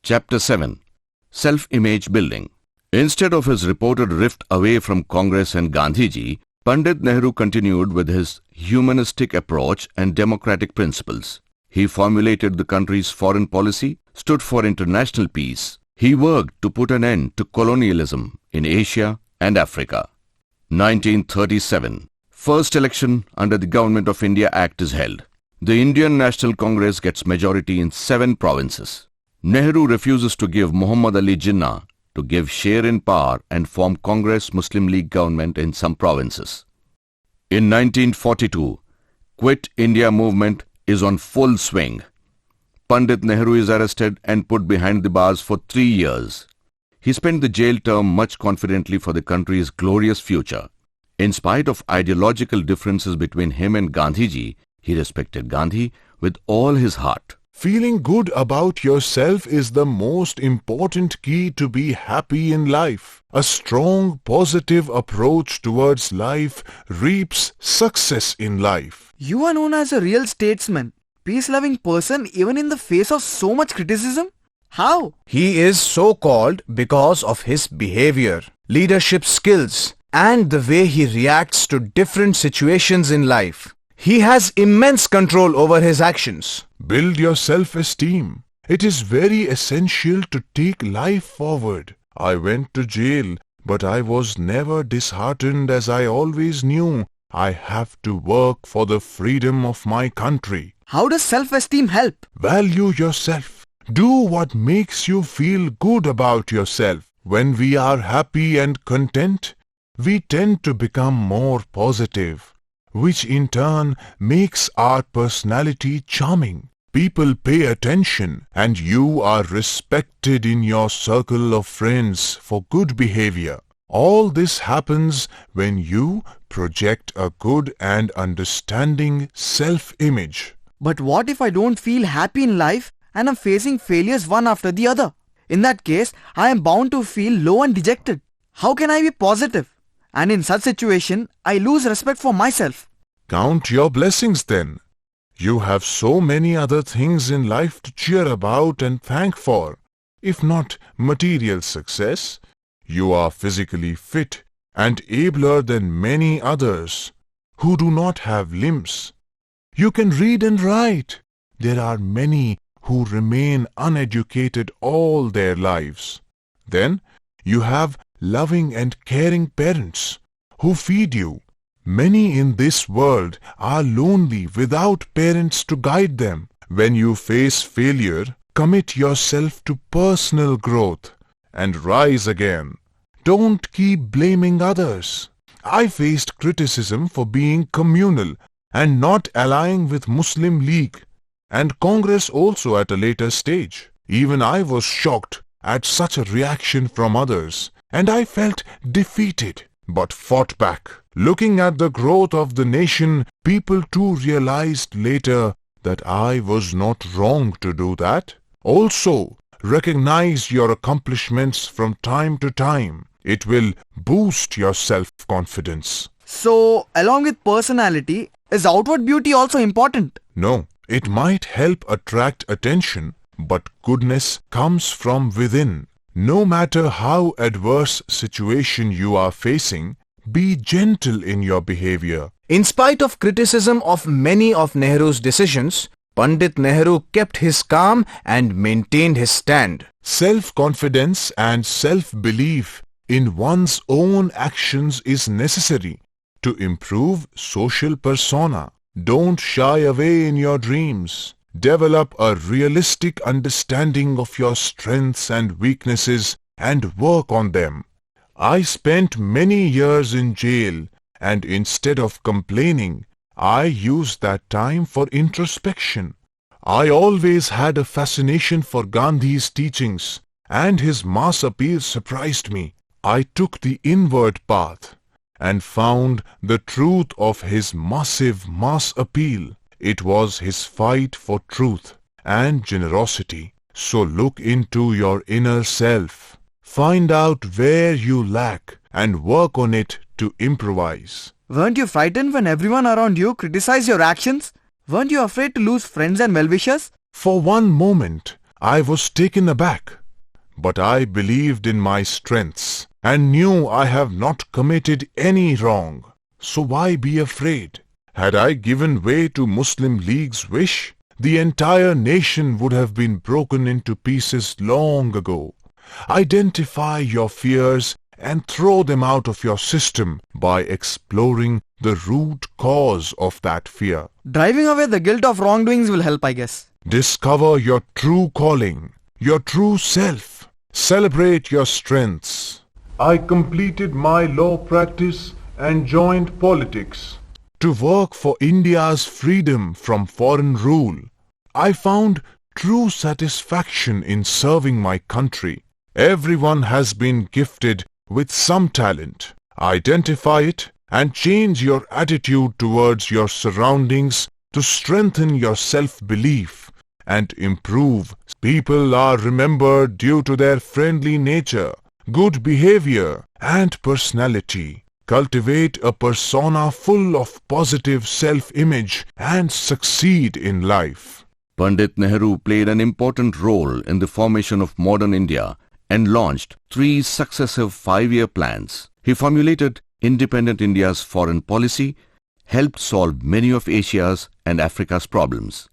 Chapter 7. Self-Image Building. Instead of his reported rift away from Congress and Gandhiji, Pandit Nehru continued with his humanistic approach and democratic principles. He formulated the country's foreign policy, stood for international peace. He worked to put an end to colonialism in Asia and Africa. 1937. First election under the Government of India Act is held. The Indian National Congress gets majority in 7 provinces. Nehru refuses to give Muhammad Ali Jinnah to give share in power and form Congress Muslim League government in some provinces. In 1942, Quit India movement is on full swing. Pandit Nehru is arrested and put behind the bars for 3 years. He spent the jail term much confidently for the country's glorious future. In spite of ideological differences between him and Gandhiji, he respected Gandhi with all his heart. Feeling good about yourself is the most important key to be happy in life. A strong, positive approach towards life reaps success in life. You are known as a real statesman, peace-loving person even in the face of so much criticism? How? He is so called because of his behavior, leadership skills, and the way he reacts to different situations in life. He has immense control over his actions. Build your self-esteem. It is very essential to take life forward. I went to jail, but I was never disheartened as I always knew I have to work for the freedom of my country. How does self-esteem help? Value yourself. Do what makes you feel good about yourself. When we are happy and content, we tend to become more positive, which in turn makes our personality charming. People pay attention and you are respected in your circle of friends for good behavior. All this happens when you project a good and understanding self-image. But what if I don't feel happy in life and am facing failures one after the other? In that case, I am bound to feel low and dejected. How can I be positive? And in such situation, I lose respect for myself. Count your blessings then. You have so many other things in life to cheer about and thank for. If not material success, you are physically fit and abler than many others who do not have limbs. You can read and write. There are many who remain uneducated all their lives. Then you have loving and caring parents who feed you. Many in this world are lonely without parents to guide them. When you face failure, commit yourself to personal growth and rise again. Don't keep blaming others. I faced criticism for being communal and not allying with Muslim League and Congress also at a later stage. Even I was shocked at such a reaction from others, and I felt defeated, but fought back. Looking at the growth of the nation, people too realized later that I was not wrong to do that. Also, recognize your accomplishments from time to time. It will boost your self-confidence. So, along with personality, is outward beauty also important? No, it might help attract attention, but goodness comes from within. No matter how adverse situation you are facing, be gentle in your behavior. In spite of criticism of many of Nehru's decisions, Pandit Nehru kept his calm and maintained his stand. Self-confidence and self-belief in one's own actions is necessary to improve social persona. Don't shy away in your dreams. Develop a realistic understanding of your strengths and weaknesses and work on them. I spent many years in jail, and instead of complaining, I used that time for introspection. I always had a fascination for Gandhi's teachings, and his mass appeal surprised me. I took the inward path and found the truth of his massive mass appeal. It was his fight for truth and generosity. So look into your inner self. Find out where you lack and work on it to improvise. Weren't you frightened when everyone around you criticized your actions? Weren't you afraid to lose friends and well-wishers? For one moment, I was taken aback, but I believed in my strengths and knew I have not committed any wrong. So why be afraid? Had I given way to Muslim League's wish, the entire nation would have been broken into pieces long ago. Identify your fears and throw them out of your system by exploring the root cause of that fear. Driving away the guilt of wrongdoings will help, I guess. Discover your true calling, your true self. Celebrate your strengths. I completed my law practice and joined politics to work for India's freedom from foreign rule. I found true satisfaction in serving my country. Everyone has been gifted with some talent. Identify it and change your attitude towards your surroundings to strengthen your self-belief and improve. People are remembered due to their friendly nature, good behavior, and personality. Cultivate a persona full of positive self-image and succeed in life. Pandit Nehru played an important role in the formation of modern India and launched 3 successive 5-year plans. He formulated independent India's foreign policy, helped solve many of Asia's and Africa's problems.